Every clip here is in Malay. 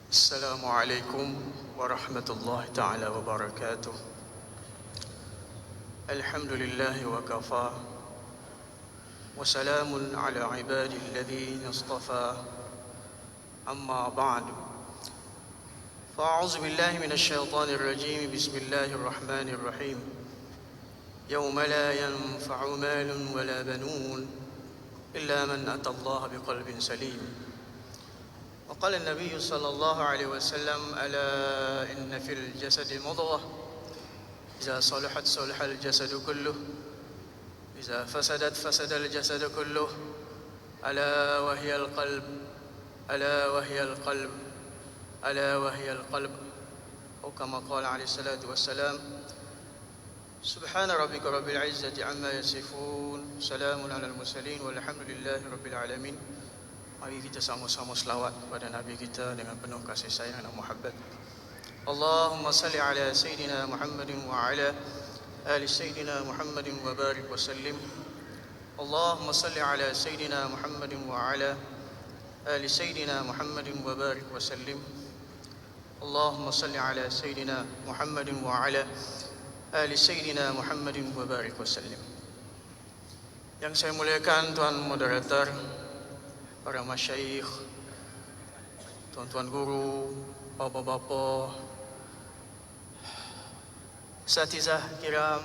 السلام عليكم ورحمة الله تعالى وبركاته. الحمد لله وكفى وسلام على عباده الذين اصطفى. أما بعد فأعوذ بالله من الشيطان الرجيم. بسم الله الرحمن الرحيم. يوم لا ينفع مال ولا بنون إلا من أتى الله بقلب سليم. وقال النبي صلى الله عليه وسلم: ألا إن في الجسد مضغة إذا صلحت صلح الجسد كله إذا فسدت فسد الجسد كله ألا وهي القلب ألا وهي القلب ألا وهي القلب. أو كما قال عليه الصلاة والسلام: سبحان ربك رب العزة عما يصفون سلام على المرسلين والحمد لله رب العالمين. Mari kita sama-sama selawat kepada Nabi kita dengan penuh kasih sayang dan muhabbat. Allahumma salli ala Sayyidina Muhammadin wa ala ali Sayyidina Muhammadin wa barik wa sallim. Allahumma salli ala Sayyidina Muhammadin wa ala ali Sayyidina Muhammadin wa barik wa sallim. Allahumma salli ala Sayyidina Muhammadin wa ala ali Sayyidina Muhammadin wa barik wa sallim. Yang saya muliakan Tuan Moderator, para masyayikh, tuan-tuan guru, bapa-bapa, asatizah kiram,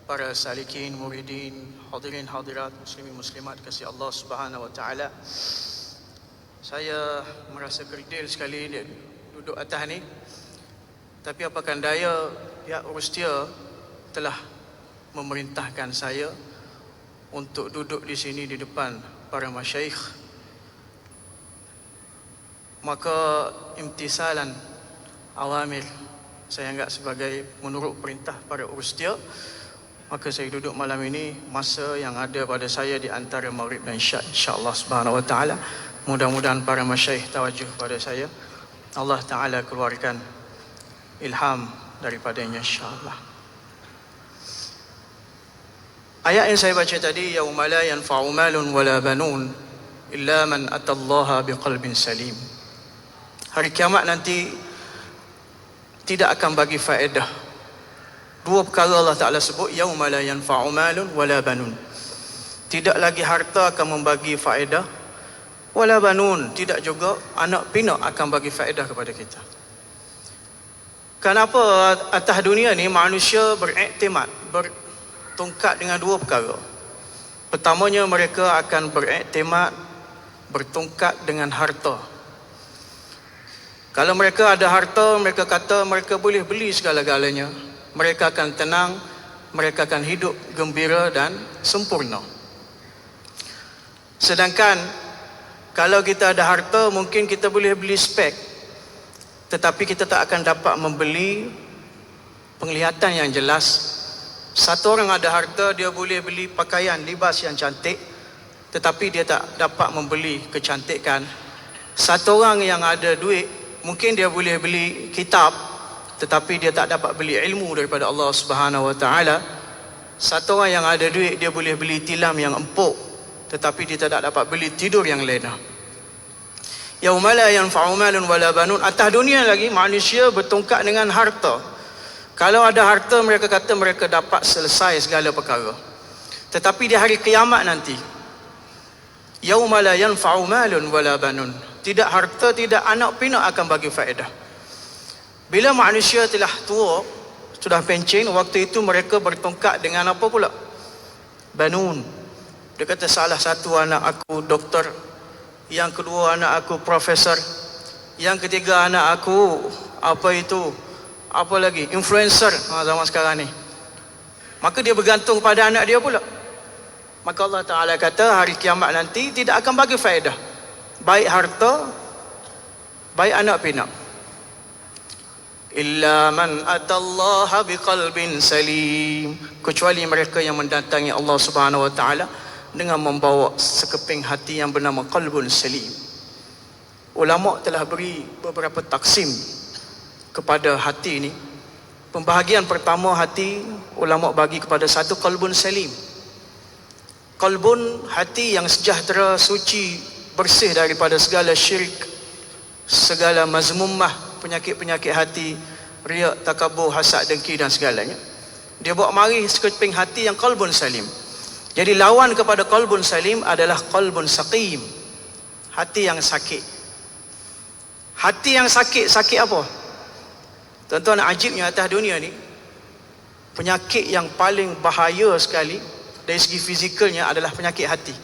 para salikin, muridin, hadirin hadirat, muslimin muslimat kasih Allah Subhanahu wa taala. Saya merasa kerdil sekali duduk atas ni. Tapi apakan daya, pihak Rustia telah memerintahkan saya untuk duduk di sini di depan para masyayikh. Maka imtisalan awamir, saya anggap sebagai menurut perintah para Rustia, maka saya duduk malam ini masa yang ada pada saya di antara maghrib dan isyak, insya-Allah Subhanahu wa taala. Mudah-mudahan para masyayikh tawajuh pada saya, Allah taala keluarkan ilham daripadanya, insya-Allah. Ayat yang saya baca tadi, yauma la yanfa'u malun wala banun illa man atallaha biqalbin salim. Hari kiamat nanti tidak akan bagi faedah. Dua perkara Allah Taala sebut, yauma la yanfa'u malun wala banun. Tidak lagi harta akan membagi faedah, wala banun, tidak juga anak pinak akan bagi faedah kepada kita. Kenapa atas dunia ni manusia beriktimad, bertongkat dengan dua perkara. Pertamanya, mereka akan beriktimad, bertongkat dengan harta. Kalau mereka ada harta, mereka kata mereka boleh beli segala-galanya. Mereka akan tenang, mereka akan hidup gembira dan sempurna. Sedangkan kalau kita ada harta, mungkin kita boleh beli spek, tetapi kita tak akan dapat membeli penglihatan yang jelas. Satu orang ada harta, dia boleh beli pakaian, libas yang cantik, tetapi dia tak dapat membeli kecantikan. Satu orang yang ada duit, mungkin dia boleh beli kitab, tetapi dia tak dapat beli ilmu daripada Allah Subhanahu wa taala. Satu orang yang ada duit, dia boleh beli tilam yang empuk, tetapi dia tak dapat beli tidur yang lena. Yauma la yanfa'u malun wala banun. Atas dunia lagi manusia bertongkat dengan harta. Kalau ada harta, mereka kata mereka dapat selesai segala perkara. Tetapi di hari kiamat nanti, yauma la yanfa'u malun wala banun, tidak harta, tidak anak pinak akan bagi faedah. Bila manusia telah tua, sudah pencen, waktu itu mereka bertongkat dengan apa pula? Banun. Dia kata salah satu anak aku doktor, yang kedua anak aku profesor, yang ketiga anak aku apa lagi, influencer zaman sekarang ni. Maka dia bergantung pada anak dia pula. Maka Allah Ta'ala kata hari kiamat nanti tidak akan bagi faedah, baik harta, baik anak pinak. Illa man atallaha biqalbin salim, kecuali mereka yang mendatangi Allah Subhanahu wa taala dengan membawa sekeping hati yang bernama qalbun salim. Ulama telah beri beberapa taksim kepada hati ini. Pembahagian pertama hati, ulama bagi kepada satu qalbun salim. Qalbun, hati yang sejahtera, suci, bersih daripada segala syirik, segala mazmumah, penyakit-penyakit hati, riak, takabur, hasad, dengki dan segalanya. Dia bawa mari sekeping hati yang qalbun salim. Jadi lawan kepada qalbun salim adalah qalbun saqim, hati yang sakit. Hati yang sakit, sakit apa? Tuan-tuan, ajibnya atas dunia ni, penyakit yang paling bahaya sekali dari segi fizikalnya adalah penyakit hati.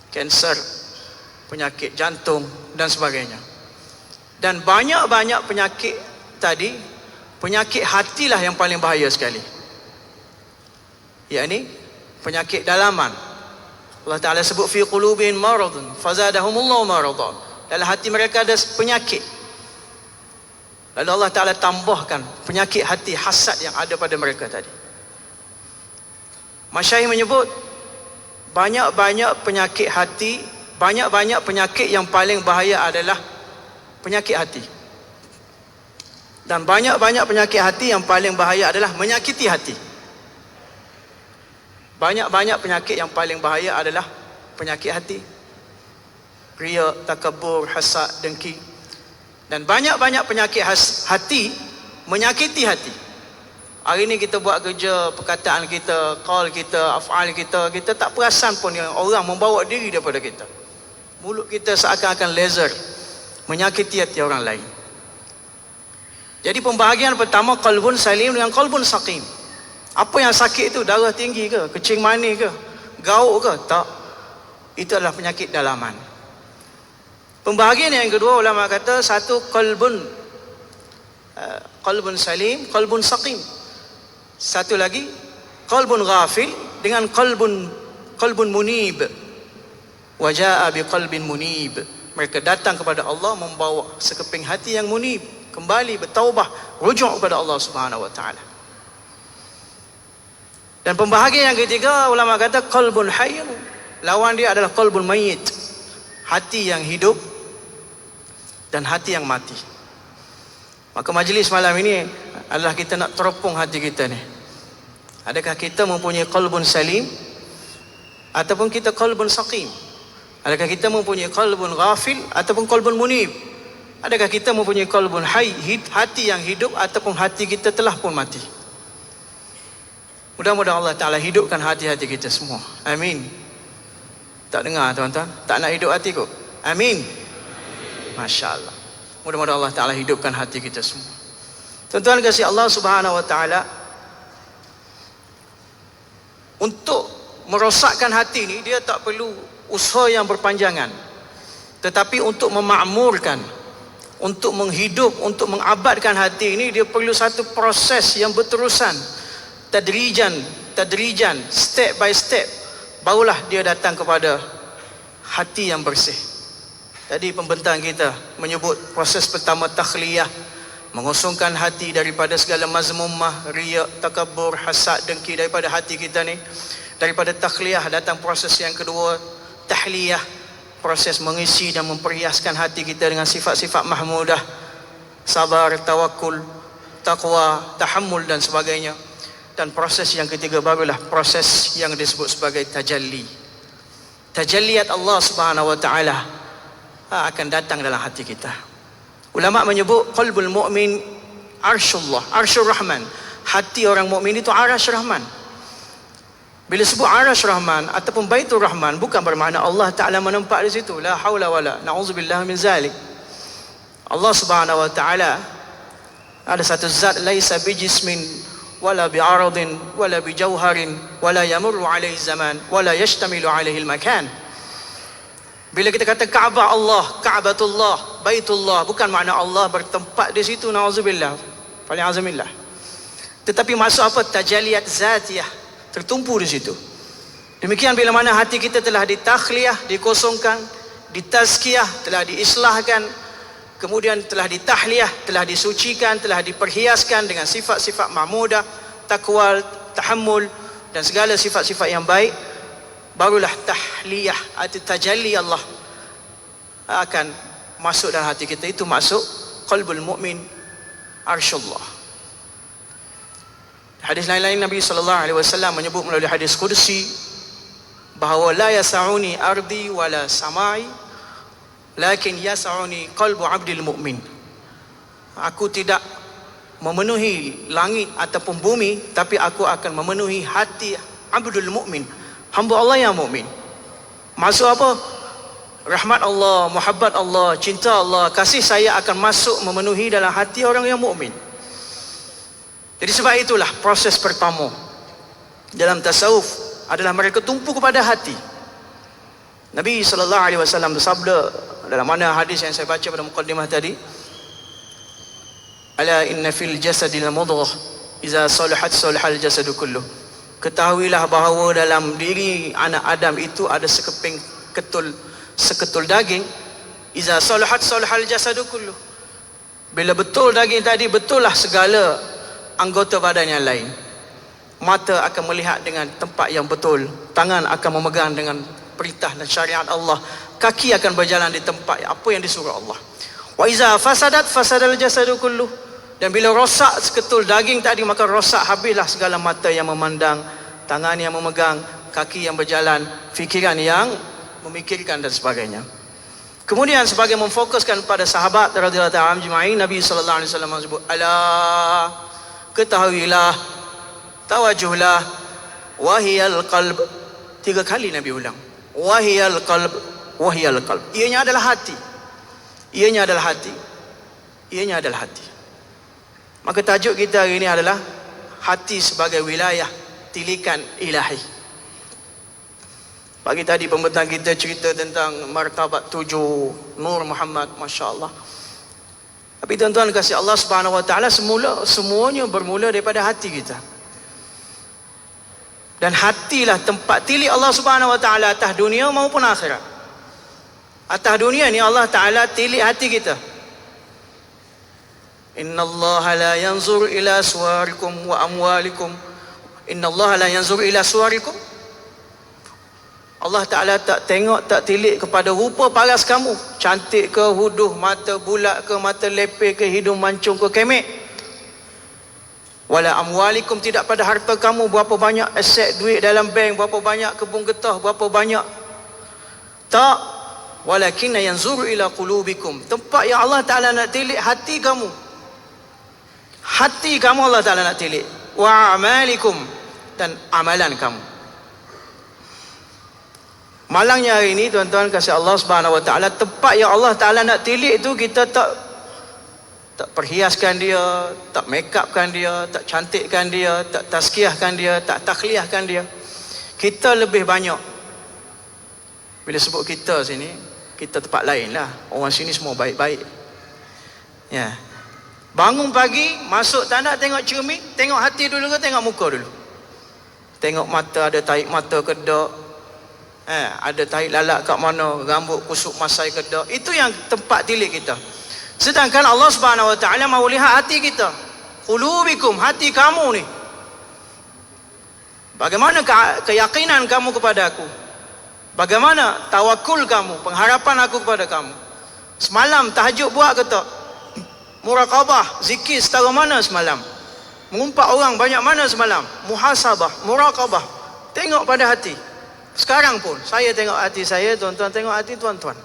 Kanser, penyakit jantung dan sebagainya. Dan banyak-banyak penyakit tadi, penyakit hatilah yang paling bahaya sekali. Yakni penyakit dalaman. Allah Ta'ala sebut fi qulubihim maradun fazadahumullahu maradan. Dalam hati mereka ada penyakit. Lalu Allah Ta'ala tambahkan penyakit hati, hasad yang ada pada mereka tadi. Masyayikh menyebut banyak-banyak penyakit hati, banyak-banyak penyakit yang paling bahaya adalah penyakit hati. Dan banyak-banyak penyakit hati yang paling bahaya adalah menyakiti hati. Banyak-banyak penyakit yang paling bahaya adalah penyakit hati. Riya, takabur, hasad, dengki. Dan banyak-banyak penyakit hati menyakiti hati. Hari ini kita buat kerja, perkataan kita, call kita, af'al kita, kita tak perasan pun yang orang membawa diri daripada kita. Mulut kita seakan-akan laser, menyakiti hati orang lain. Jadi pembahagian pertama qalbun salim dengan qalbun saqim. Apa yang sakit itu? Darah tinggi ke? Kencing manis ke? Gauk ke? Tak. Itu adalah penyakit dalaman. Pembahagian yang kedua, ulama kata satu qalbun salim, qalbun saqim. Satu lagi qalbun ghafil dengan qalbun munib. Wa jaa biqalbin munib. Mereka datang kepada Allah membawa sekeping hati yang munib, kembali bertaubah, rujuk kepada Allah Subhanahu wa taala. Dan pembahagian yang ketiga, ulama kata qalbun hayy. Lawan dia adalah qalbun mayyit, hati yang hidup dan hati yang mati. Maka majlis malam ini adalah kita nak teropong hati kita ni. Adakah kita mempunyai qalbun salim ataupun kita qalbun saqim? Adakah kita mempunyai qalbun ghafil ataupun qalbun munib? Adakah kita mempunyai qalbun hayy, hati yang hidup, ataupun hati kita telah pun mati? Mudah-mudahan Allah Ta'ala hidupkan hati-hati kita semua. Amin. Tak dengar tuan-tuan? Tak nak hidup hati kok? Amin. Masya Allah. Mudah-mudahan Allah Ta'ala hidupkan hati kita semua. Tuan-tuan kasih Allah Subhanahu wa Ta'ala, untuk merosakkan hati ni, dia tak perlu usaha yang berpanjangan. Tetapi untuk memakmurkan, untuk menghidup, untuk mengabadkan hati ini, dia perlu satu proses yang berterusan. Tadrijan, step by step, barulah dia datang kepada hati yang bersih. Tadi pembentang kita menyebut proses pertama takhliyah, mengosongkan hati daripada segala mazmumah, riya, takabur, hasad, dengki daripada hati kita ni. Daripada takhliyah datang proses yang kedua, tahliyah, proses mengisi dan memperhiaskan hati kita dengan sifat-sifat mahmudah, sabar, tawakul, taqwa, tahammul dan sebagainya. Dan proses yang ketiga barulah proses yang disebut sebagai tajalli. Tajalliyat Allah Subhanahu wa taala akan datang dalam hati kita. Ulama menyebut qalbul mu'min arsyullah, arsyur rahman. Hati orang mukmin itu arasy rahman. Bila sebut arasy rahman ataupun baitur rahman, bukan bermakna Allah Ta'ala menempat di situ. La haula wala na'udzubillah min zalik. Allah Subhanahu wa taala ada satu zat, laisa bijismin wala bi'aradin wala bijauharin wala yamurru alaihi zaman wala yashtamilu alaihi al-makan. Bila kita kata Kaabah Allah, Ka'batullah, Baitullah, bukan makna Allah bertempat di situ, na'udzubillah, paling azamillah. Tetapi maksud apa? Tajalliyat zatiyah, tertumpu di situ. Demikian bila mana hati kita telah ditakhliyah, dikosongkan, ditazkiyah, telah diislahkan, kemudian telah ditahliyah, telah disucikan, telah diperhiaskan dengan sifat-sifat mahmudah, taqwa, tahammul dan segala sifat-sifat yang baik, barulah tahliyah atau tajalli Allah akan masuk dalam hati kita. Itu masuk qalbul mu'min arsyullah. Hadis lain-lain Nabi SAW menyebut melalui hadis qudsi bahawa la yasa'uni ardi wala samai lakin yas'uni qalbu 'abdil mu'min. Aku tidak memenuhi langit ataupun bumi, tapi aku akan memenuhi hati abdul mu'min, hamba Allah yang mukmin. Maksud apa? Rahmat Allah, muhabbat Allah, cinta Allah, kasih saya akan masuk memenuhi dalam hati orang yang mukmin. Jadi sebab itulah proses pertama dalam tasawuf adalah mereka tumpu kepada hati. Nabi SAW bersabda dalam mana hadis yang saya baca pada mukaddimah tadi, ala inna fil jasadil mudghah iza salahat salahal jasadu kulluh. Ketahuilah bahawa dalam diri anak Adam itu ada seketul daging, iza salahat salahal jasadu kulluh. Bila betul daging tadi, betullah segala anggota badan yang lain. Mata akan melihat dengan tempat yang betul, tangan akan memegang dengan perintah dan syariat Allah, kaki akan berjalan di tempat apa yang disuruh Allah. Wa iza fasadat fasadal jasadu kulluh. Dan bila rosak seketul daging tadi, maka rosak habislah segala mata yang memandang, tangan yang memegang, kaki yang berjalan, fikiran yang memikirkan dan sebagainya. Kemudian sebagai memfokuskan pada sahabat radhiyallahu ta'ala ajma'in, Nabi sallallahu alaihi wasallam sebut, ala, ketahuilah, tawajuhlah, wahiyal qalb. 3 kali Nabi ulang, wahiyal qalb, wahiyal qalb. Ianya adalah hati, ianya adalah hati, ianya adalah hati. Maka tajuk kita hari ini adalah hati sebagai wilayah tilikan ilahi. Pagi tadi pembentang kita cerita tentang martabat 7 Nur Muhammad, Masya Allah. Tapi tuan-tuan kasih Allah Subhanahu Wa Taala, semuanya bermula daripada hati kita. Dan hatilah tempat tilik Allah Subhanahu Wa Taala atas dunia maupun akhirat. Atas dunia ni Allah Taala tilik hati kita. Inna Allah la yanzur ila suwarikum wa amwalikum. Inna Allah la yanzur ila suwarikum. Allah Ta'ala tak tengok, tak tilik kepada rupa paras kamu, cantik ke, huduh, mata bulat ke, mata lepeh ke, hidung mancung ke, kemek. Wala amwalikum, tidak pada harta kamu, berapa banyak aset duit dalam bank, berapa banyak kebun getah, berapa banyak. Tak. Walakinna yanzur ila qulubikum. Tempat yang Allah Ta'ala nak tilik hati kamu. Hati kamu Allah Ta'ala nak tilik. Wa amalikum, dan amalan kamu. Malangnya hari ini tuan-tuan kasih Allah Subhanahu Wa Ta'ala, tempat yang Allah Ta'ala nak tilik itu kita tak perhiaskan dia, tak make upkan dia, tak cantikkan dia, tak tazkiyahkan dia, tak takhliyahkan dia. Kita lebih banyak, bila sebut kita sini, kita tempat lain lah. Orang sini semua baik-baik, ya. Bangun pagi, masuk tandas, tengok cermin, tengok hati dulu ke tengok muka dulu? Tengok mata, ada tarik mata ke tak? Ada tarik lalak kat mana? Rambut kusuk masai ke tak? Itu yang tempat tilik kita. Sedangkan Allah Subhanahu Wa Taala mahu lihat hati kita. Qulubikum, hati kamu ni. Bagaimana keyakinan kamu kepada aku? Bagaimana tawakul kamu, pengharapan aku kepada kamu? Semalam tahajud buat ke tak? Muraqabah, zikir setara mana semalam? Mengumpat orang banyak mana semalam? Muhasabah, muraqabah. Tengok pada hati. Sekarang pun saya tengok hati saya, tuan-tuan tengok hati tuan-tuan.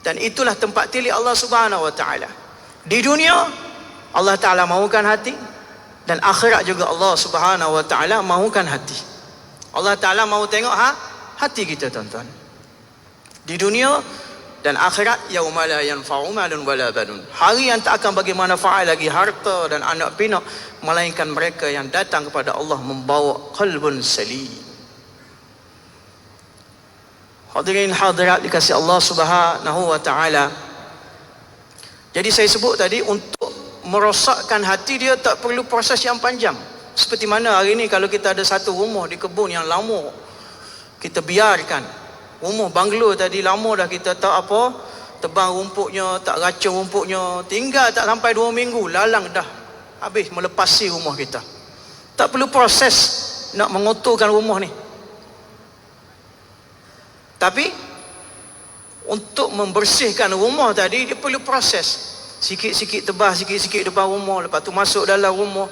Dan itulah tempat tilik Allah Subhanahu Wa Taala. Di dunia Allah Taala mahukan hati, dan akhirat juga Allah Subhanahu Wa Taala mahukan hati. Allah Taala mahu tengok hati kita tuan-tuan. Di dunia dan akhirat, yauma la yanfa'u malun wala banun. Hari yang tak akan bagi manfaat lagi harta dan anak pinak, melainkan mereka yang datang kepada Allah membawa qalbun salim. Hadirin hadirat dikasihi Allah Subhanahu Wa Taala. Jadi saya sebut tadi, untuk merosakkan hati dia tak perlu proses yang panjang. Seperti mana hari ini kalau kita ada satu rumah di kebun yang lama, kita biarkan rumah banglo tadi lama dah, kita tak apa, tebang rumputnya, tak racun rumputnya, tinggal tak sampai 2 minggu, lalang dah habis melepasi rumah kita. Tak perlu proses nak mengotorkan rumah ni. Tapi untuk membersihkan rumah tadi, dia perlu proses. Sikit-sikit tebah, sikit-sikit depan rumah, lepas tu masuk dalam rumah,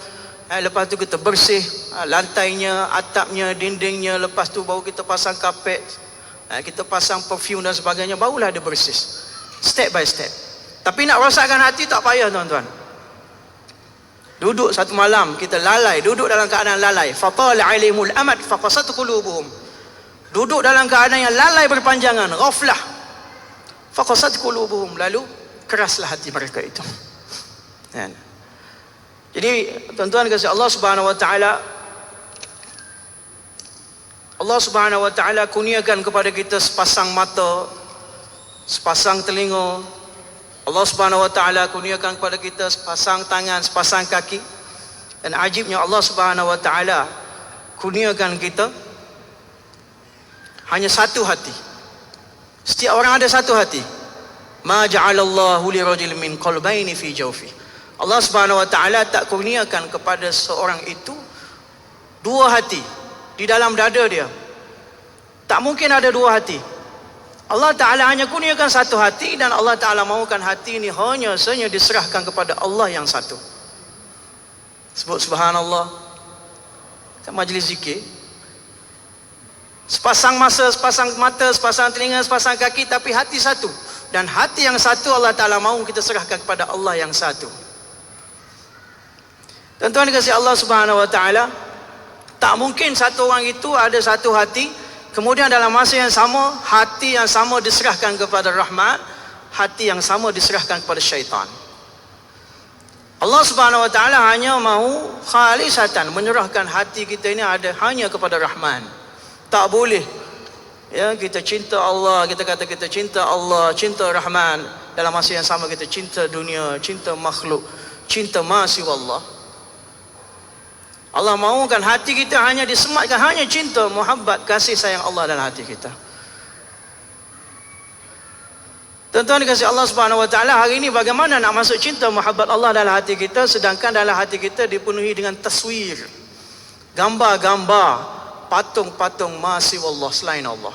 lepas tu kita bersih lantainya, atapnya, dindingnya, lepas tu baru kita pasang kapet, kita pasang perfume dan sebagainya, barulah dia bersih. Step by step. Tapi nak rosakkan hati tak payah tuan-tuan. Duduk satu malam kita lalai, duduk dalam keadaan lalai. Fatala alaihimul amad faqasat qulubuhum. Duduk dalam keadaan yang lalai berpanjangan, ghaflah. Faqasat qulubuhum, lalu keraslah hati mereka itu. Kan? Jadi tuan-tuan kasih Allah Subhanahu wa taala, Allah Subhanahu wa taala kurniakan kepada kita sepasang mata, sepasang telinga. Allah Subhanahu wa taala kurniakan kepada kita sepasang tangan, sepasang kaki. Dan ajibnya Allah Subhanahu wa taala kurniakan kita hanya satu hati. Setiap orang ada satu hati. Ma ja'alallahu li rajulin min qalbayni fi jawfi. Allah Subhanahu wa taala tak kurniakan kepada seorang itu dua hati di dalam dada dia. Tak mungkin ada dua hati. Allah Ta'ala hanya kurniakan satu hati, dan Allah Ta'ala mahukan hati ini hanya saja diserahkan kepada Allah yang satu. Sebut subhanallah. Kat majlis zikir, sepasang masa, sepasang mata, sepasang telinga, sepasang kaki, tapi hati satu. Dan hati yang satu Allah Ta'ala mahu kita serahkan kepada Allah yang satu. Tuan-tuan dikasihi Allah Subhanahu wa taala, tak mungkin satu orang itu ada satu hati, kemudian dalam masa yang sama, hati yang sama diserahkan kepada Rahman, hati yang sama diserahkan kepada syaitan. Allah Subhanahu wa taala hanya mahu khalisatan, menyerahkan hati kita ini ada hanya kepada Rahman. Tak boleh ya kita cinta Allah, kita kata kita cinta Allah, cinta Rahman, dalam masa yang sama kita cinta dunia, cinta makhluk, cinta masih Allah. Allah mahukan hati kita hanya disematkan hanya cinta, muhabbat, kasih sayang Allah dalam hati kita. Tuan-tuan dikasihi Allah Subhanahu wa taala, hari ini bagaimana nak masuk cinta, muhabbat Allah dalam hati kita, sedangkan dalam hati kita dipenuhi dengan taswir, gambar-gambar, patung-patung masih Allah selain Allah.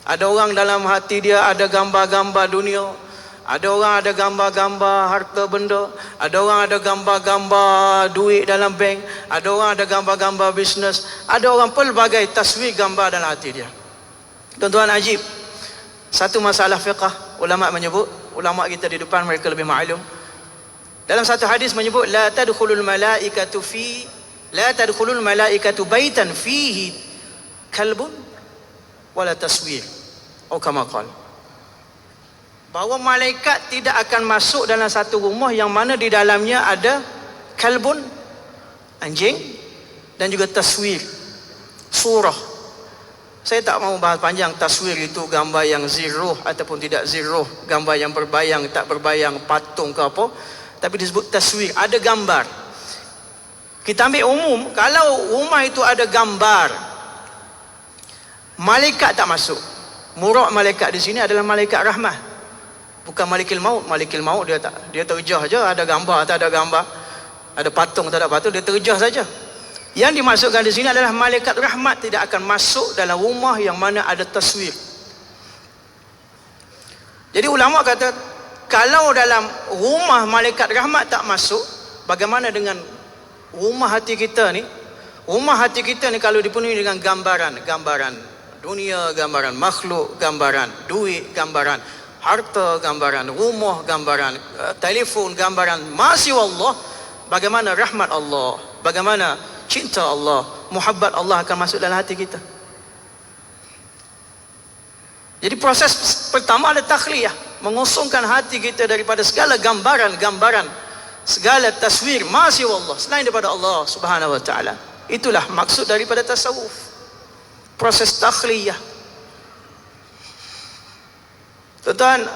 Ada orang dalam hati dia ada gambar-gambar dunia, ada orang ada gambar-gambar harta benda, ada orang ada gambar-gambar duit dalam bank, ada orang ada gambar-gambar bisnes, ada orang pelbagai taswir gambar dalam hati dia. Tuan-tuan, ajib, satu masalah fiqh, ulama menyebut, ulama kita di depan mereka lebih maklum. Dalam satu hadis menyebut la tadkhulul malaikatu baitan fihi kalbun wala taswir, atau kama qala, bahawa malaikat tidak akan masuk dalam satu rumah yang mana di dalamnya ada kalbun, anjing, dan juga taswir, surah. Saya tak mahu bahas panjang. Taswir itu gambar yang zirruh ataupun tidak zirruh, gambar yang berbayang, tak berbayang, patung ke apa, tapi disebut taswir, ada gambar. Kita ambil umum, kalau rumah itu ada gambar, malaikat tak masuk. Murad malaikat di sini adalah malaikat rahmah, bukan malikil maut. Malikil maut dia terjah je, ada gambar tak ada gambar, ada patung tak ada patung, dia terjah saja. Yang dimasukkan di sini adalah malaikat rahmat, tidak akan masuk dalam rumah yang mana ada taswir. Jadi ulama kata, kalau dalam rumah malaikat rahmat tak masuk, bagaimana dengan rumah hati kita ni? Rumah hati kita ni kalau dipenuhi dengan gambaran dunia, gambaran makhluk, gambaran duit, gambaran harta, gambaran rumah, gambaran telefon, gambaran masih Allah, bagaimana rahmat Allah, bagaimana cinta Allah, muhabbat Allah akan masuk dalam hati kita. Jadi proses pertama ada takhliyah, mengosongkan hati kita daripada segala gambaran-gambaran, segala taswir masih Allah selain daripada Allah Subhanahu wa taala. Itulah maksud daripada tasawuf, proses takhliyah. Tuan-tuan,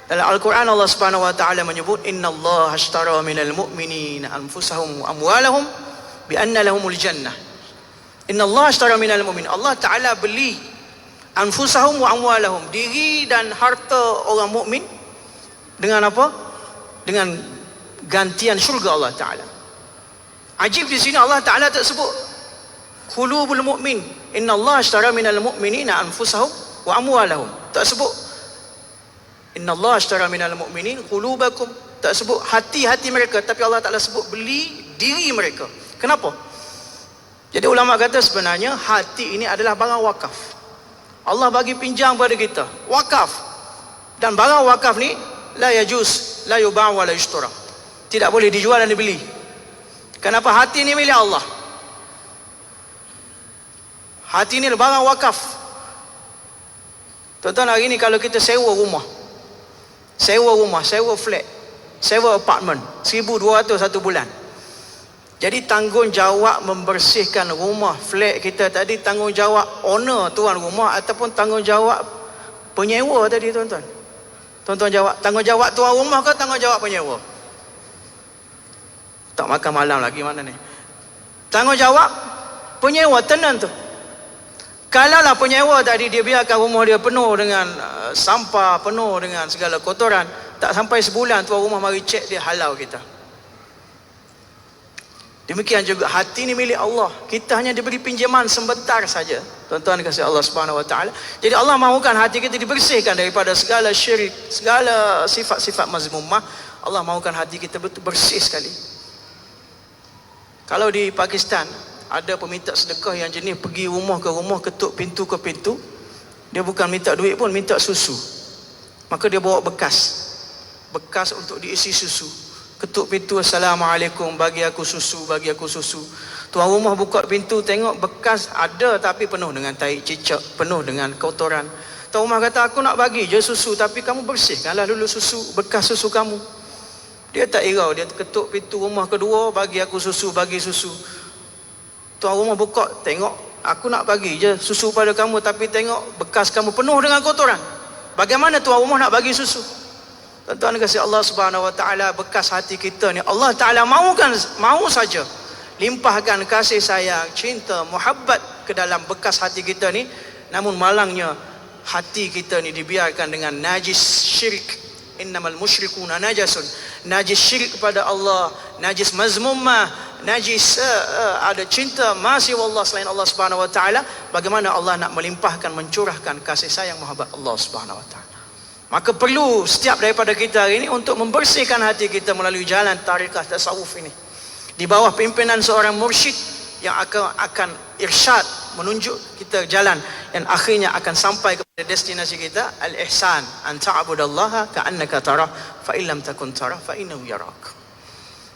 dalam Al-Quran Allah Subhanahu wa taala menyebut innallaha ashtara minal mu'minina anfusahum wa amwalahum bi anna lahumul jannah. Innallaha ashtara minal mu'minin, Allah Taala beli anfusahum wa amwalahum, diri dan harta orang mukmin dengan apa? Dengan gantian syurga Allah Taala. Ajib di sini Allah Taala tak sebut qulubul mu'min, innallaha ashtara minal mu'minina anfusahum wa amwalahum, tak sebut innallaha ashtara minal mu'minin qulubakum, tak sebut hati-hati mereka, tapi Allah Taala sebut beli diri mereka. Kenapa? Jadi ulama kata sebenarnya hati ini adalah barang wakaf. Allah bagi pinjam pada kita, wakaf. Dan barang wakaf ni la yajuz, la yuba' wa la yushtara. Tidak boleh dijual dan dibeli. Kenapa? Hati ni milik Allah. Hati ni barang wakaf. Tuan-tuan, hari ni kalau kita sewa rumah, sewa flat, sewa apartment, 1,200 satu bulan. Jadi tanggungjawab membersihkan rumah, flat kita tadi, tanggungjawab owner, tuan rumah, ataupun tanggungjawab penyewa tadi, tuan-tuan. Tuan-tuan jawab, tanggungjawab tuan rumah ke tanggungjawab penyewa? Tak makan malam lagi mana ni? Tanggungjawab penyewa, tenan tu. Kalaulah penyewa tadi dia biarkan rumah dia penuh dengan sampah, penuh dengan segala kotoran, tak sampai sebulan tuan rumah mari cek, dia halau kita. Demikian juga hati ni milik Allah. Kita hanya diberi pinjaman sebentar saja. Tuan-tuan dikasihi Allah Subhanahu Wa Taala. Jadi Allah mahukan hati kita dibersihkan daripada segala syirik, segala sifat-sifat mazmumah. Allah mahukan hati kita betul bersih sekali. Kalau di Pakistan ada peminta sedekah yang jenis pergi rumah ke rumah, ketuk pintu ke pintu, dia bukan minta duit pun, minta susu. Maka dia bawa bekas untuk diisi susu. Ketuk pintu, assalamualaikum, bagi aku susu, bagi aku susu. Tuan rumah buka pintu, tengok bekas ada tapi penuh dengan tai cicak, penuh dengan kotoran. Tuan rumah kata, aku nak bagi je susu, tapi kamu bersihkanlah dulu susu, bekas susu kamu. Dia tak irau, dia ketuk pintu rumah kedua, bagi aku susu, bagi susu. Tuan rumah buka, tengok, aku nak bagi je susu pada kamu, tapi tengok bekas kamu penuh dengan kotoran. Bagaimana tuan rumah nak bagi susu? Tuan-tuan kasih Allah Subhanahu Wa Taala, bekas hati kita ni Allah Taala mau saja limpahkan kasih sayang, cinta, muhabbat ke dalam bekas hati kita ni. Namun malangnya hati kita ni dibiarkan dengan najis syirik. Innamal musyrikuna najasun. Najis syirik kepada Allah, najis mazmumah, najis ada cinta masih Allah selain Allah Subhanahu Wa Taala. Bagaimana Allah nak melimpahkan, mencurahkan kasih sayang, muhabbat Allah Subhanahu Wa Taala? Maka perlu setiap daripada kita hari ini untuk membersihkan hati kita melalui jalan tarikah tasawuf ini, di bawah pimpinan seorang mursyid yang akan irsyad, menunjuk kita jalan yang akhirnya akan sampai kepada destinasi kita, al-ihsan, an ta'budallaha ka'annaka tarah fa illam takun tarah fa innahu yarak.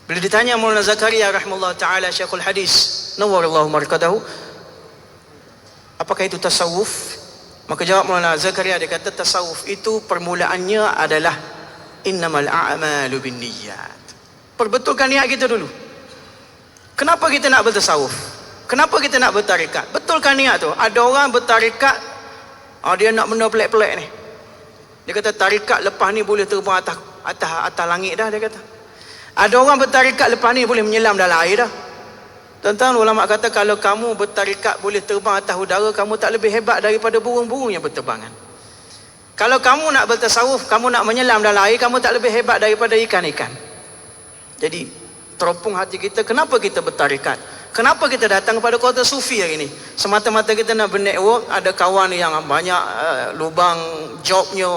Bila ditanya Maulana Zakaria rahimahullah taala, Syekhul Hadis nawwarallahu marqadahu, apakah itu tasawuf? Maka jawab Maulana Zakaria, dia kata tasawuf itu permulaannya adalah innamal a'malu binniyat. Perbetulkan niat kita dulu. Kenapa kita nak bertasawuf? Kenapa kita nak bertarikat? Betulkan niat tu. Ada orang bertarikat, dia nak benda pelik-pelik ni. Dia kata tarikat lepas ni boleh terbang atas langit dah, dia kata. Ada orang bertarikat lepas ni boleh menyelam dalam air dah. Tuan-tuan, ulama kata kalau kamu bertarikat boleh terbang atas udara, kamu tak lebih hebat daripada burung-burung yang berterbangan. Kalau kamu nak bertasawuf, kamu nak menyelam dalam air, kamu tak lebih hebat daripada ikan-ikan. Jadi teropong hati kita, kenapa kita bertarikat? Kenapa kita datang kepada kota sufi hari ini? Semata-mata kita nak bernetwork, ada kawan yang banyak lubang jobnya,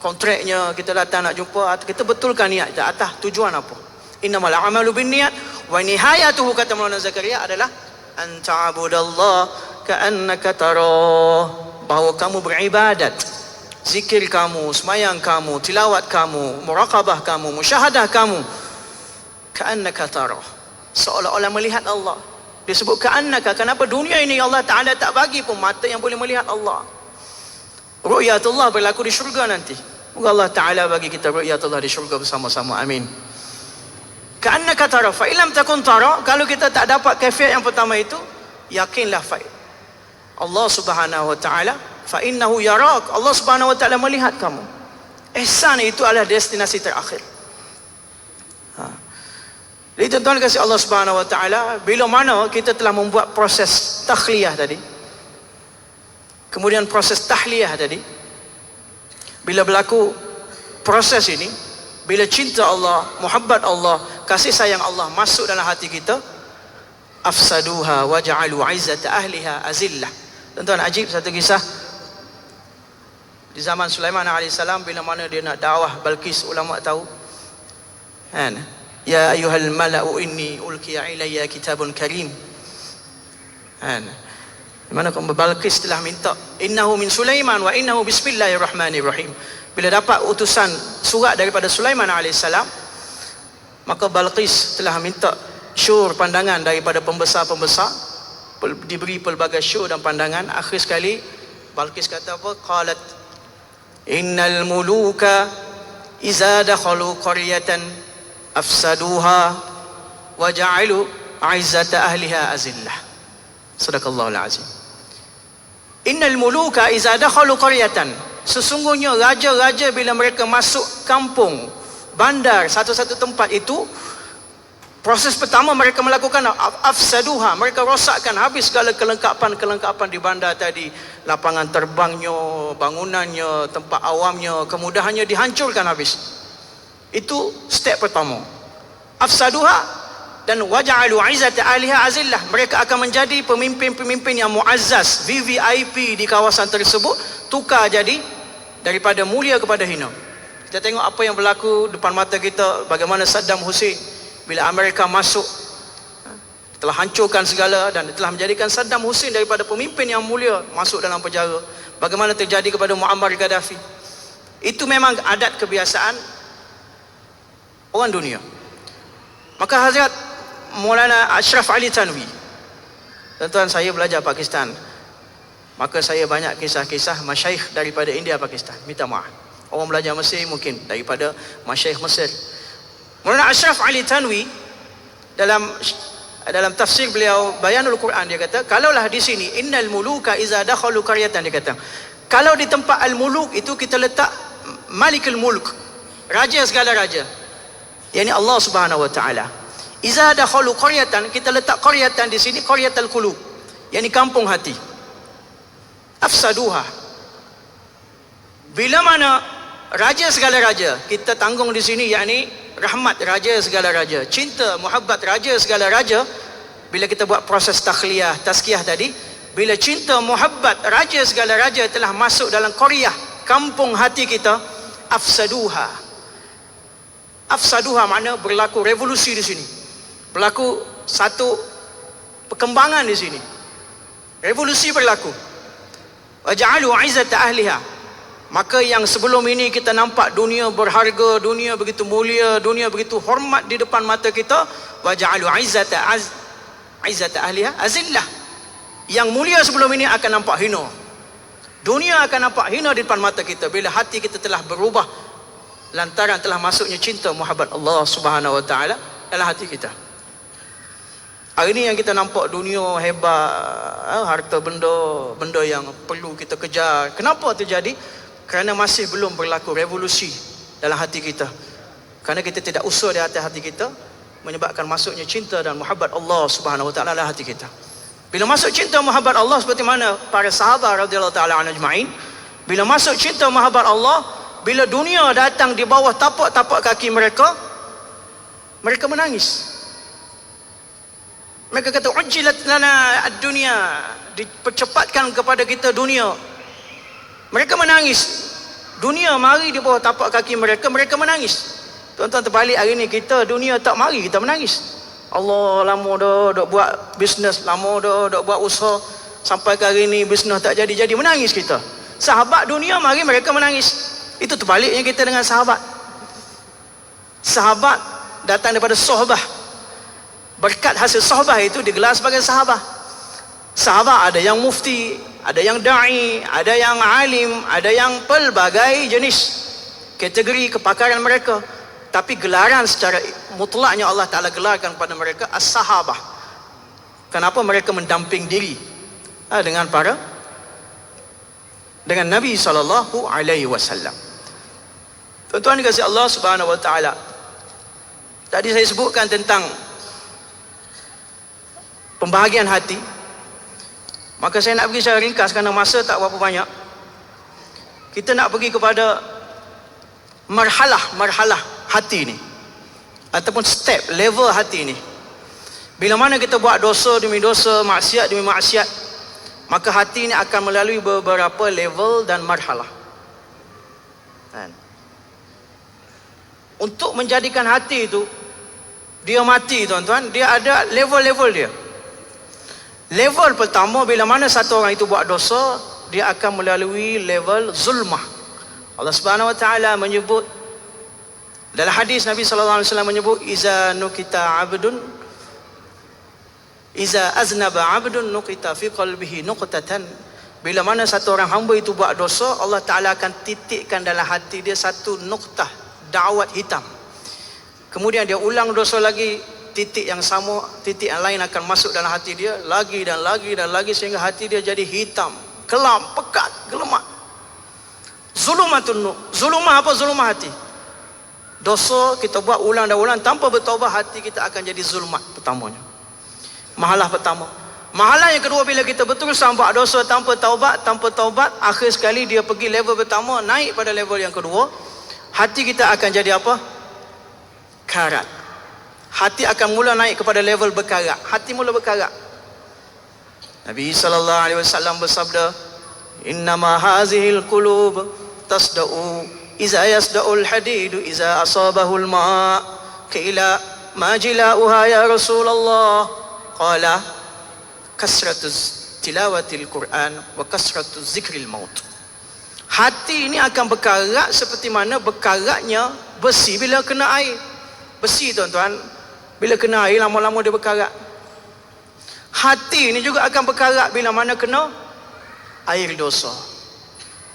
kontraknya, kita datang nak jumpa, kita betulkan niat kita atas tujuan apa? Innamal a'malu binniyat wa nihayatuhu, kata Maulana Zakaria, adalah an ta'budallah ka'annaka tarah, bahawa kamu beribadat, zikir kamu, semayang kamu, tilawat kamu, muraqabah kamu, musyahadah kamu, ka'annaka tarah, seolah-olah melihat Allah. Disebut ka'annaka, kenapa? Dunia ini Allah Ta'ala tak bagi pun mata yang boleh melihat Allah. Ru'yatullah berlaku di syurga nanti. Moga Allah Ta'ala bagi kita ru'yatullah di syurga bersama-sama, amin. Ka'annaka tara fa illam takun tara, kalau kita tak dapat kaifiat yang pertama itu, yakinlah Allah Subhanahu Wa Taala fa innahu yarak, Allah Subhanahu Wa Taala melihat kamu. Ihsan itu adalah destinasi terakhir. Jadi tuan-tuan kasih Allah Subhanahu Wa Taala, bila mana kita telah membuat proses takhliyah tadi, kemudian proses tahliyah tadi, bila berlaku proses ini, bila cinta Allah, muhabbat Allah, kasih sayang Allah masuk dalam hati kita, afsaduha wa ja'alu 'izzata ahliha azillah. Tuan-tuan, ajib satu kisah di zaman Sulaiman alaihissalam, bila mana dia nak dakwah Balqis, ulama tahu kan, ya ayyuhal mala'u inni ulqiya ilayya kitabun karim kan, di mana Balqis telah minta, innahu min Sulaiman wa innahu bismillahirrahmanirrahim, Bila dapat utusan surat daripada Sulaiman alaihissalam, maka Balqis telah minta syur pandangan daripada pembesar-pembesar, diberi pelbagai syur dan pandangan. Akhir sekali Balqis kata apa? Qalat innal muluka iza dakhalu qaryatan afsaduha wa ja'alu 'izzata ahliha azillah. Sadaqallahul azim. Innal muluka iza dakhalu qaryatan, sesungguhnya raja-raja bila mereka masuk kampung, bandar, satu-satu tempat itu, proses pertama mereka melakukan afsaduha, mereka rosakkan habis segala kelengkapan di bandar tadi. Lapangan terbangnya, bangunannya, tempat awamnya, kemudahannya dihancurkan habis. Itu step pertama. Afsaduha, dan waja'alu 'izzata ahliha azillah, mereka akan menjadi pemimpin-pemimpin yang muazzaz, VVIP di kawasan tersebut, tukar jadi daripada mulia kepada hina. Kita tengok apa yang berlaku depan mata kita, bagaimana Saddam Hussein bila Amerika masuk telah hancurkan segala dan telah menjadikan Saddam Hussein daripada pemimpin yang mulia masuk dalam penjara. Bagaimana terjadi kepada Muammar Gaddafi. Itu memang adat kebiasaan orang dunia. Maka Hazrat Maulana Ashraf Ali Thanwi, tuan-tuan, saya belajar Pakistan, maka saya banyak kisah-kisah masyaikh daripada India Pakistan. Minta maaf, orang belajar Mesir mungkin daripada masyaikh Mesir. Maulana Ashraf Ali Thanwi dalam tafsir beliau Bayanul Quran, dia kata, kalaulah di sini innal muluka iza dakhalu qaryatan, dia kata, kalau di tempat al-muluk itu kita letak malikul mulk, raja segala raja, yakni Allah Subhanahu wa taala. Iza dakhalu qaryatan, kita letak qaryatan di sini, qaryatul qulub, yakni kampung hati. Afsaduha, bila mana raja segala raja, kita tanggung di sini, yakni rahmat raja segala raja, cinta muhabbat raja segala raja. Bila kita buat proses takhliyah, tazkiyah tadi, bila cinta muhabbat raja segala raja telah masuk dalam qaryah, kampung hati kita, afsaduha. Afsaduha makna berlaku revolusi di sini, berlaku satu perkembangan di sini, revolusi berlaku. Waja'alu 'izzata ahliha, maka yang sebelum ini kita nampak dunia berharga, dunia begitu mulia, dunia begitu hormat di depan mata kita, waja'alu 'izzata ahliha azillah, yang mulia sebelum ini akan nampak hina. Dunia akan nampak hina di depan mata kita bila hati kita telah berubah lantaran telah masuknya cinta muhabbat Allah Subhanahu wa taala dalam hati kita. Hari ini yang kita nampak dunia hebat, harta benda yang perlu kita kejar. Kenapa terjadi? Kerana masih belum berlaku revolusi dalam hati kita. Kerana kita tidak usul di atas hati kita, menyebabkan masuknya cinta dan muhabbat Allah Subhanahu wa taala dalam hati kita. Bila masuk cinta muhabbat Allah, seperti mana para sahabat radhiyallahu taala anhum ajma'in, bila masuk cinta muhabbat Allah, bila dunia datang di bawah tapak-tapak kaki mereka, mereka menangis. Mereka kata, ujilat lana ad-dunya, dipercepatkan kepada kita dunia. Mereka menangis. Dunia mari di bawah tapak kaki mereka, mereka menangis. Tuan-tuan, terbalik hari ni, kita dunia tak mari, kita menangis. Allah, lama dah dok buat bisnes, lama dah dok buat usaha, sampai ke hari ni bisnes tak jadi-jadi, menangis kita. Sahabat dunia mari, mereka menangis. Itu terbaliknya kita dengan sahabat. Sahabat datang daripada sohbah. Berkat hasil sohbah itu digelar sebagai sahabat. Sahabat ada yang mufti, ada yang da'i, ada yang alim, ada yang pelbagai jenis kategori kepakaran mereka. Tapi gelaran secara mutlaknya Allah Ta'ala gelarkan kepada mereka as-sahabah. Kenapa? Mereka mendamping diri dengan Nabi SAW. Tuan-tuan dikasihi Allah Subhanahu wa taala. Tadi saya sebutkan tentang pembahagian hati. Maka saya nak pergi secara ringkas kerana masa tak berapa banyak. Kita nak pergi kepada marhalah hati ni, ataupun step, level hati ni. Bila mana kita buat dosa demi dosa, maksiat demi maksiat, maka hati ni akan melalui beberapa level dan marhalah. Untuk menjadikan hati itu dia mati, tuan-tuan, dia ada level-level dia. Level pertama, bila mana satu orang itu buat dosa, dia akan melalui level zulmah. Allah Subhanahu wa taala menyebut dalam hadis Nabi sallallahu alaihi wasallam menyebut iza aznaba 'abdun nuqita fi qalbihi nuqtatan. Bila mana satu orang hamba itu buat dosa, Allah Taala akan titikkan dalam hati dia satu nuqtah da'wat hitam. Kemudian dia ulang dosa lagi, titik yang sama, titik yang lain akan masuk dalam hati dia lagi dan lagi dan lagi sehingga hati dia jadi hitam, kelam, pekat, gelemak. Zulumah apa? Zulumah hati. Dosa kita buat ulang dan ulang tanpa bertaubat, hati kita akan jadi zulmat pertamanya. Mahalah pertama. Mahalah yang kedua, bila kita betul-betul buat dosa tanpa taubat, akhir sekali dia pergi level pertama, naik pada level yang kedua, hati kita akan jadi apa? Karat. Hati akan mula naik kepada level berkarat. Hati mula berkarat. Nabi sallallahu alaihi wasallam bersabda, "Innama hazihil qulub tasda'u iza yasda'ul hadidu iza asabahul ma'." Qila ma jila'uha ya Rasulullah? Qala kasratuz tilawatil Quran wa kasratuz zikril maut. Hati ini akan berkarat seperti mana berkaratnya besi bila kena air. Besi, tuan-tuan, bila kena air lama-lama dia berkarat. Hati ini juga akan berkarat bila mana kena air dosa,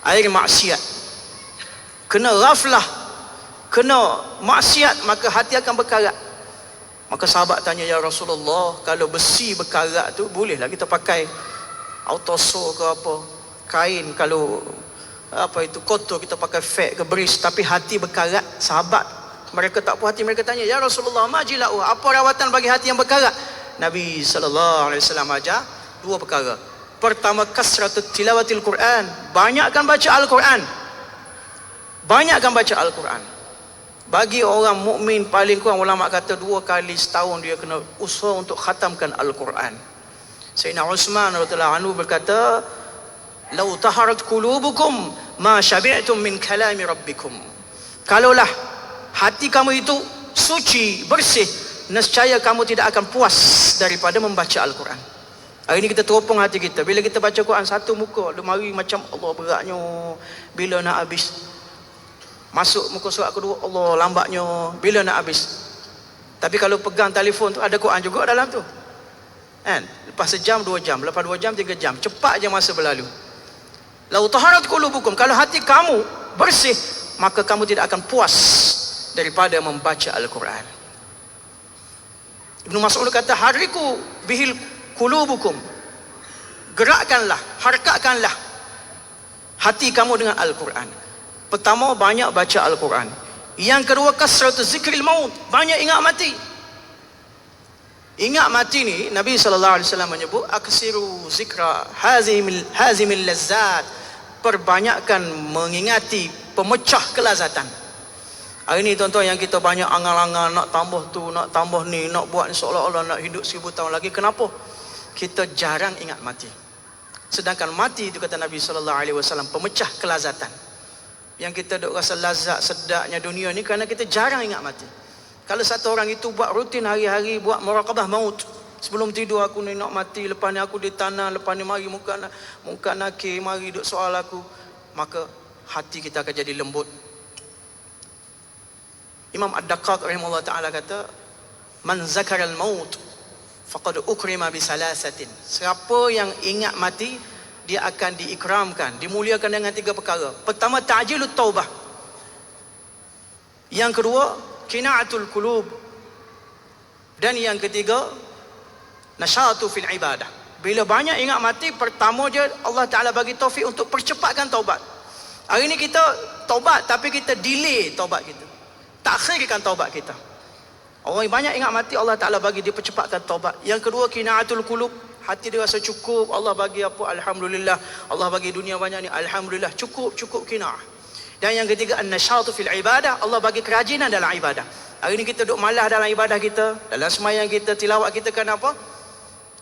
air maksiat. Kena ghaflah, kena maksiat, maka hati akan berkarat. Maka sahabat tanya, ya Rasulullah, kalau besi berkarat tu bolehlah kita pakai autoso ke apa, kain, kalau apa itu kotor kita pakai fat ke beris, tapi hati berkarat. Sahabat mereka tak puas hati, mereka tanya, ya Rasulullah, majilau, apa rawatan bagi hati yang berkarat? Nabi sallallahu alaihi wasallam ajar dua perkara. Pertama, kasratut tilawatil Quran, banyakkan baca Al-Quran. Banyakkan baca Al-Quran. Bagi orang mukmin paling kurang ulama kata 2 kali setahun dia kena usaha untuk khatamkan Al-Quran. Sayyidina Uthman radhiyallahu anhu berkata, "Lau taharat qulubukum ma syabi'tum min kalami rabbikum." Kalaulah hati kamu itu suci, bersih, nescaya kamu tidak akan puas daripada membaca Al-Quran. Hari ini kita teropong hati kita. Bila kita baca Quran satu muka, lemari macam Allah beratnya. Bila nak habis? Masuk muka surat kedua, Allah lambatnya. Bila nak habis? Tapi kalau pegang telefon tu, ada Quran juga dalam tu. Kan? Lepas sejam, 2 jam. Lepas 2 jam, 3 jam. Cepat je masa berlalu. Lau taharat qulubukum, kalau hati kamu bersih, maka kamu tidak akan puas daripada membaca Al-Quran. Ibnu Mas'ud kata, hariku bihil qulubukum, gerakkanlah, harakatkanlah hati kamu dengan Al-Quran. Pertama, banyak baca Al-Quran. Yang kedua, kasratuz zikril maut, banyak ingat mati. Ingat mati ni Nabi sallallahu alaihi wasallam menyebut, aksiru zikra hazimil lazzat, perbanyakkan mengingati pemecah kelazatan. Hari ni tuan-tuan, yang kita banyak angan-angan nak tambah tu, nak tambah ni, nak buat ni, seolah-olah nak hidup 1000 tahun lagi. Kenapa? Kita jarang ingat mati. Sedangkan mati itu, kata Nabi sallallahu alaihi wasallam, pemecah kelazatan. Yang kita duk rasa lazat sedapnya dunia ni kerana kita jarang ingat mati. Kalau satu orang itu buat rutin hari-hari, buat muraqabah maut, sebelum tidur aku ni nak mati, lepas ni aku di tanah, lepas ni mari muka nakir, mari duk soal aku, maka hati kita akan jadi lembut. Imam Ad-Daqqaq rahimahullah ta'ala kata, man zakaral maut faqad ukrima bi salasatin. Siapa yang ingat mati, dia akan diikramkan, dimuliakan dengan 3 perkara. Pertama, ta'jilut taubah. Yang kedua, qina'atul qulub. Dan yang ketiga, nasyatu fil ibadah. Bila banyak ingat mati, pertama je Allah Ta'ala bagi taufik untuk percepatkan taubat. Hari ni kita taubat, tapi kita delay taubat kita, takhirkan taubat kita. Orang yang banyak ingat mati, Allah Ta'ala bagi dia percepatkan taubat. Yang kedua, qina'atul qulub, hati dia rasa cukup, Allah bagi apa, alhamdulillah. Allah bagi dunia banyak ni, alhamdulillah, cukup qinaah. Dan yang ketiga, an-nasyatu fil ibadah, Allah bagi kerajinan dalam ibadah. Hari ni kita duk malas dalam ibadah kita, dalam sembahyang kita, tilawat kita, kenapa?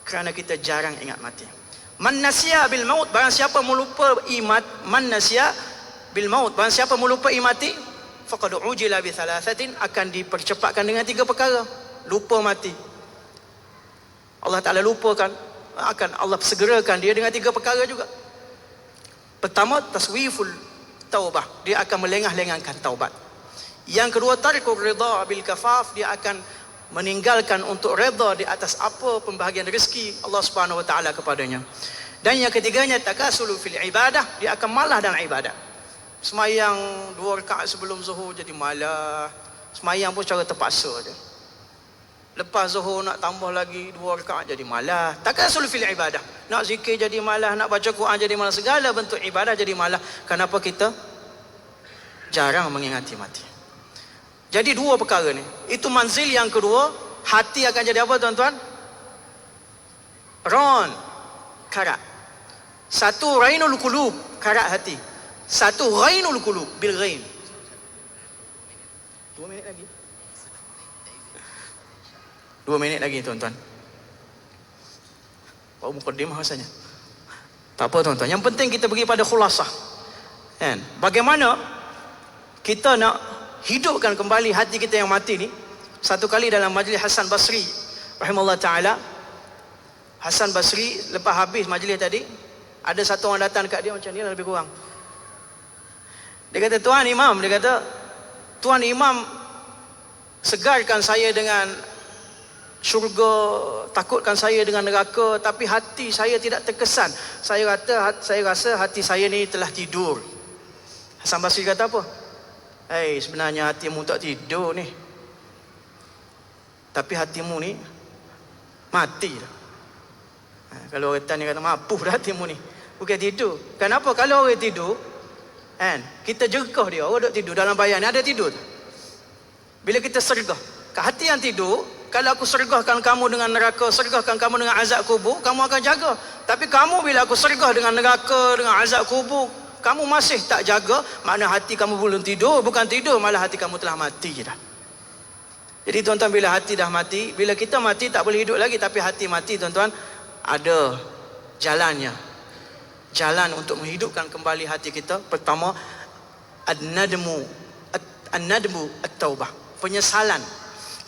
Kerana kita jarang ingat mati. Man nasiya bil maut, barang siapa melupa imat, man nasiya bil maut, barang siapa melupa mati, faqad ujila bi thalathatin, akan dipercepatkan dengan 3 perkara. Lupa mati, Allah Ta'ala lupakan, akan Allah segerakan dia dengan 3 perkara juga. Pertama, taswiful taubah, dia akan melengah-lengahkan taubat. Yang kedua, tarikul ridha bil kafaf, dia akan meninggalkan untuk redha di atas apa pembahagian rezeki Allah Subhanahu wa taala kepadanya. Dan yang ketiganya, takasulu fil ibadah, dia akan malah dalam ibadat. Semayang 2 rakaat sebelum zuhur jadi malah. Semayang pun secara terpaksa je. Lepas zuhur nak tambah lagi 2 rakaat jadi malah. Takasul fil ibadah. Nak zikir jadi malah, nak baca Quran jadi malah, segala bentuk ibadah jadi malah. Kenapa kita jarang mengingati mati? Jadi 2 perkara ni. Itu manzil yang kedua. Hati akan jadi apa tuan-tuan? Ron, karat. Satu rainul qulub, karat hati. Satu ghainul qulub, bil ghain. 2 minit lagi. 2 minit lagi tuan-tuan. Baru mukadimah rasanya. Tak apa tuan-tuan. Yang penting kita pergi pada khulasah. Kan? Bagaimana kita nak hidupkan kembali hati kita yang mati ni? Satu kali dalam majlis Hasan Basri rahimahullah ta'ala, Hasan Basri lepas habis majlis tadi, ada satu orang datang dekat dia macam ni lah lebih kurang. Dia kata, Tuan Imam, dia kata, Tuan Imam segarkan saya dengan syurga, takutkan saya dengan neraka, tapi hati saya tidak terkesan. Saya rasa hati saya ni telah tidur. Hasan Basri kata apa? Sebenarnya hatimu tak tidur ni, tapi hatimu ni mati dah. Kalau orang tanya kata mapuh dah hatimu ni, bukan tidur. Kenapa? Kalau orang tidur, kita jerkah dia. Orang duk tidur dalam bayan ni, ada tidur. Bila kita sergah ke hati yang tidur, kalau aku sergahkan kamu dengan neraka, sergahkan kamu dengan azab kubur, kamu akan jaga. Tapi kamu bila aku sergah dengan neraka, dengan azab kubur, kamu masih tak jaga, makna hati kamu belum tidur. Bukan tidur, malah hati kamu telah mati dah. Jadi tuan-tuan, bila hati dah mati, bila kita mati tak boleh hidup lagi. Tapi hati mati tuan-tuan, ada jalannya. Jalan untuk menghidupkan kembali hati kita. Pertama, an-nadmu at-taubah, penyesalan.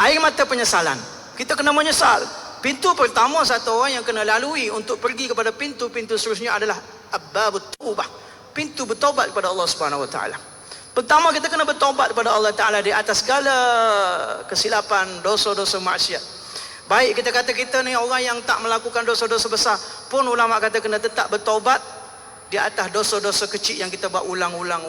Air mata penyesalan. Kita kena menyesal. Pintu pertama satu orang yang kena lalui untuk pergi kepada pintu-pintu seterusnya adalah abbabut taubah, pintu bertaubat kepada Allah Subhanahu wa taala. Pertama, kita kena bertaubat kepada Allah Taala di atas segala kesilapan, dosa-dosa maksiat. Baik kita kata kita ni orang yang tak melakukan dosa-dosa besar, pun ulama kata kena tetap bertaubat di atas dosa-dosa kecil yang kita buat ulang-ulang.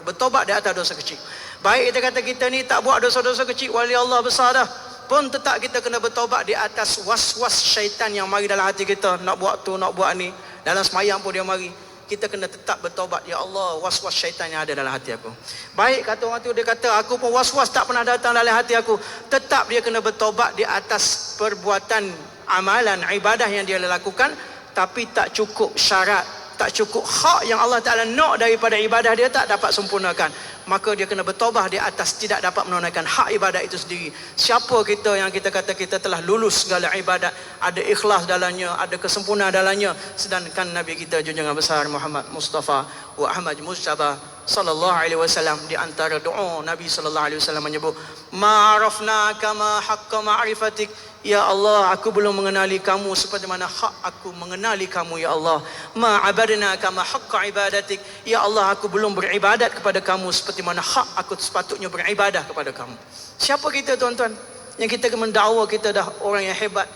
Bertaubat di atas dosa kecil. Baik kita kata kita ni tak buat dosa-dosa kecil, wali Allah besar dah, pun tetap kita kena bertaubat di atas was-was syaitan yang mari dalam hati kita, nak buat tu, nak buat ni. Dalam semayang pun dia mari. Kita kena tetap bertaubat, ya Allah, was-was syaitan yang ada dalam hati aku. Baik kata orang tu, dia kata aku pun was-was tak pernah datang dalam hati aku. Tetap dia kena bertaubat di atas perbuatan amalan ibadah yang dia lakukan, tapi tak cukup syarat, tak cukup hak yang Allah Ta'ala nak daripada ibadah dia, tak dapat sempurnakan. Maka dia kena bertaubat di atas tidak dapat menunaikan hak ibadat itu sendiri. Siapa kita yang kita kata kita telah lulus segala ibadat, ada ikhlas dalamnya, ada kesempurnaan dalamnya, sedangkan Nabi kita junjungan besar Muhammad Mustafa wa Ahmad Mujtaba sallallahu alaihi wasallam, di antara doa Nabi sallallahu alaihi wasallam menyebut, ma'arafna kama haqqa ma'rifatik, ya Allah, aku belum mengenali kamu seperti mana hak aku mengenali kamu, ya Allah. Ma'abadna kama haqqa ibadatik, ya Allah, aku belum beribadat kepada kamu seperti mana hak aku sepatutnya beribadah kepada kamu. Siapa kita tuan-tuan yang kita mendakwa kita dah orang yang hebat,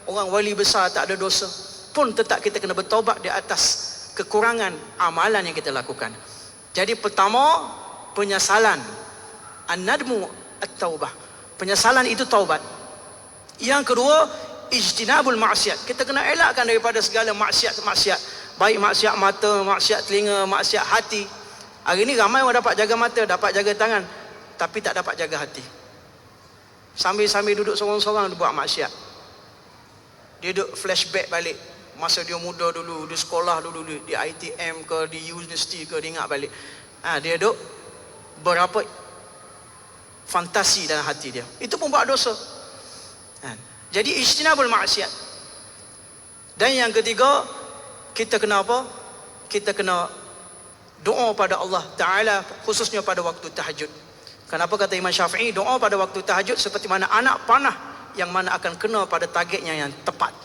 orang wali besar, tak ada dosa, pun tetap kita kena bertaubat di atas kekurangan amalan yang kita lakukan. Jadi pertama, penyesalan, an-nadmu at-taubah, penyesalan itu taubat. Yang kedua, ijtinabul maksiat, kita kena elakkan daripada segala maksiat-maksiat, baik maksiat mata, maksiat telinga, maksiat hati. Hari ni ramai orang dapat jaga mata, dapat jaga tangan, tapi tak dapat jaga hati. Sambil-sambil duduk sorang-sorang dia buat maksiat. Dia duduk flashback balik masa dia muda dulu, di sekolah dulu, di ITM ke, di universiti ke, dia ingat balik. Dia duduk berapa fantasi dalam hati dia, itu pun buat dosa. Jadi ijtinabul maksiat. Dan yang ketiga, kita kena apa? Kita kena doa pada Allah Ta'ala, khususnya pada waktu tahajud. Kenapa kata Imam Syafi'i, doa pada waktu tahajud seperti mana anak panah yang mana akan kena pada targetnya yang tepat.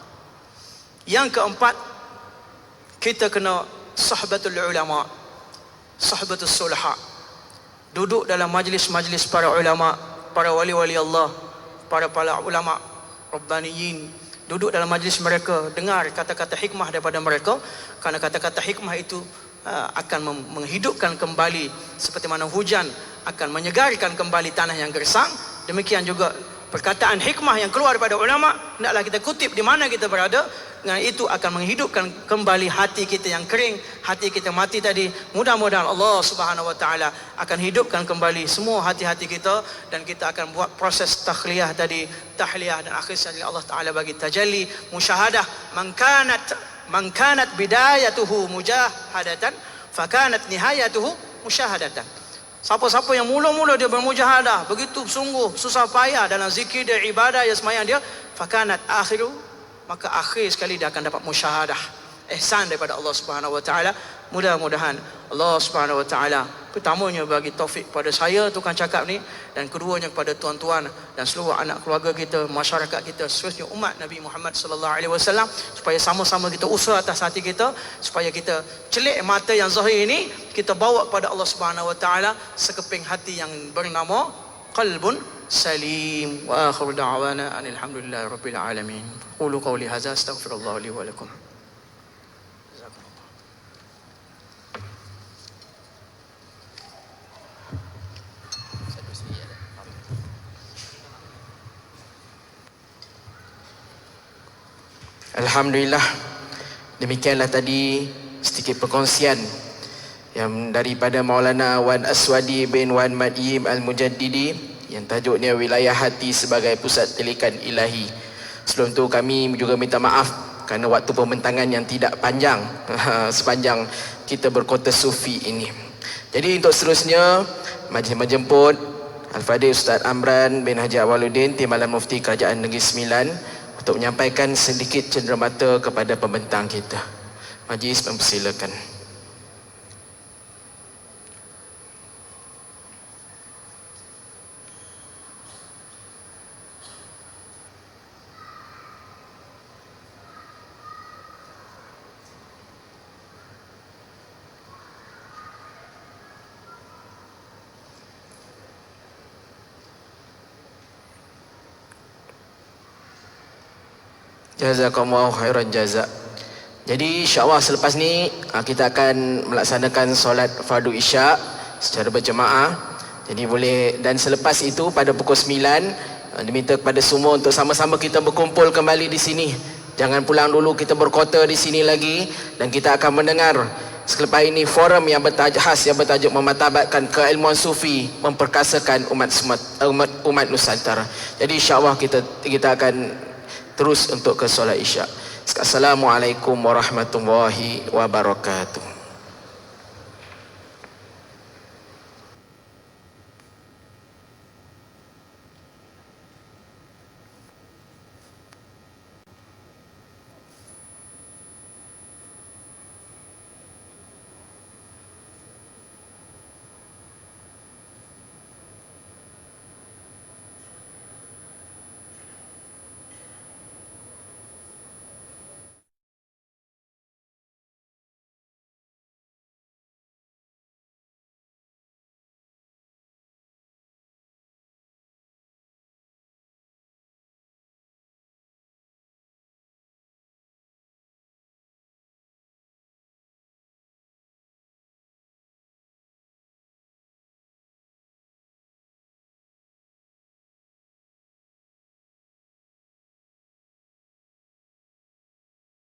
Yang keempat, kita kena sahabatul ulama, Sahabatus sulha, duduk dalam majlis-majlis para ulama, para wali-wali Allah, para ulama rabbaniyin, duduk dalam majlis mereka, dengar kata-kata hikmah daripada mereka, kerana kata-kata hikmah itu akan menghidupkan kembali, seperti mana hujan akan menyegarkan kembali tanah yang gersang. Demikian juga perkataan hikmah yang keluar daripada ulama, hendaklah kita kutip di mana kita berada, dengan itu akan menghidupkan kembali hati kita yang kering, hati kita mati tadi. Mudah-mudahan Allah Subhanahu wa taala akan hidupkan kembali semua hati-hati kita, dan kita akan buat proses takhliyah tadi, tahliyah, dan akhir sekali Allah taala bagi tajalli musyahadah. Man kanat bidayatuhu mujahadatan fakanat nihayatuhu musyahadatan. Siapa-siapa yang mula-mula dia bermujahadah, begitu sungguh susah payah dalam zikir dia, ibadah dia, semayang dia, fakanat akhiru, maka akhir sekali dia akan dapat musyahadah, ihsan daripada Allah Subhanahu wa taala. Mudah-mudahan Allah Subhanahu wa taala pertamanya bagi taufik pada saya tukang cakap ni, dan keduanya kepada tuan-tuan dan seluruh anak keluarga kita, masyarakat kita, seterusnya umat Nabi Muhammad sallallahu alaihi wasallam, supaya sama-sama kita usaha atas hati kita, supaya kita celik mata yang zahir ini kita bawa kepada Allah Subhanahu wa taala sekeping hati yang bernama qalbun salim. Wa akhiru da'wana alhamdulillahi rabbil alamin. Qulu qawli hadza astaghfirullah li wa lakum. Alhamdulillah, demikianlah tadi sedikit perkongsian yang daripada Maulana Wan Aswadi bin Wan Mad'im Al-Mujaddidi, yang tajuknya Wilayah Hati sebagai Pusat Tilikan Ilahi. Sebelum tu kami juga minta maaf kerana waktu pembentangan yang tidak panjang sepanjang kita berkota sufi ini. Jadi untuk seterusnya, majlis menjemput Al-Fadhil Ustaz Amran bin Haji Awaluddin, Timbalan Mufti Kerajaan Negeri Sembilan, untuk menyampaikan sedikit cenderamata kepada pembentang kita. Majlis mempersilakan. Jazakumullahu khairan jazak. Jadi insya-Allah selepas ni kita akan melaksanakan solat fardu isyak secara berjemaah. Jadi boleh, dan selepas itu pada pukul 9 diminta kepada semua untuk sama-sama kita berkumpul kembali di sini. Jangan pulang dulu, kita berkota di sini lagi, dan kita akan mendengar selepas ini forum yang bertajuk mematabatkan keilmuan sufi memperkasakan umat Nusantara. Jadi insya-Allah kita akan terus untuk ke solat isyak. Assalamualaikum warahmatullahi wabarakatuh.